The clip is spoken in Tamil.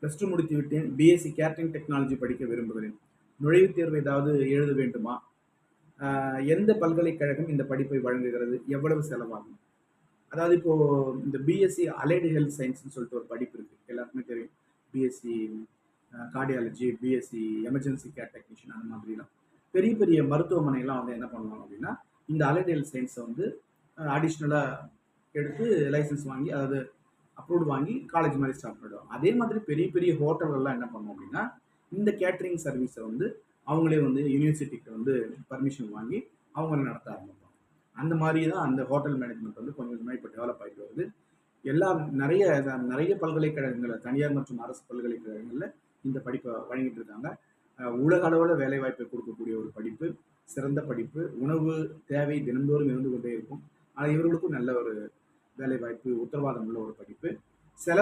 ப்ளஸ் டூ முடித்து விட்டேன், பிஎஸ்சி கேட்டரிங் டெக்னாலஜி படிக்க விரும்புகிறேன். நுழைவுத் தேர்வு ஏதாவது எழுத வேண்டுமா? எந்த பல்கலைக்கழகம் இந்த படிப்பை வழங்குகிறது? எவ்வளவு செலவாகும்? அதாவது இப்போ இந்த பிஎஸ்சி அலைடு ஹெல்த் சயின்ஸ்னு சொல்லிட்டு ஒரு படிப்பு இருக்கு, எல்லாருக்குமே தெரியும். BSc cardiology, BSc emergency care technician, அந்த மாதிரிலாம் பெரிய பெரிய மருத்துவமனைலாம் வந்து என்ன பண்ணுவாங்க அப்படின்னா, இந்த அலைடு ஹெல்த் சயின்ஸை வந்து அடிஷ்னலாக எடுத்து லைசன்ஸ் வாங்கி, அதாவது அப்ரூவ்டு வாங்கி காலேஜ் மாதிரி ஸ்டார்ட் பண்ணிடுவாங்க. அதே மாதிரி பெரிய பெரிய ஹோட்டல்கள்லாம் என்ன பண்ணுவோம் அப்படின்னா, இந்த கேட்டரிங் சர்வீஸை வந்து அவங்களே வந்து யூனிவர்சிட்டிக்கு வந்து பர்மிஷன் வாங்கி அவங்க நடத்த ஆரம்பிப்பாங்க. அந்த மாதிரி தான் அந்த ஹோட்டல் மேனேஜ்மெண்ட் வந்து கொஞ்சம் கொஞ்சமாக இப்போ டெவலப் ஆகிட்டு வருது. நிறைய நிறைய பல்கலைக்கழகங்கள், தனியார் மற்றும் அரசு பல்கலைக்கழகங்களில் இந்த படிப்பை வழங்கிட்டு இருக்காங்க. உலக அளவில் வேலைவாய்ப்பை கொடுக்கக்கூடிய ஒரு படிப்பு, சிறந்த படிப்பு. உணவு தேவை தினந்தோறும் இருந்து கொண்டே இருக்கும். ஆனால் இவர்களுக்கும் நல்ல ஒரு வேலைவாய்ப்பு உத்தரவாதம் உள்ள ஒரு படிப்பு. செலவு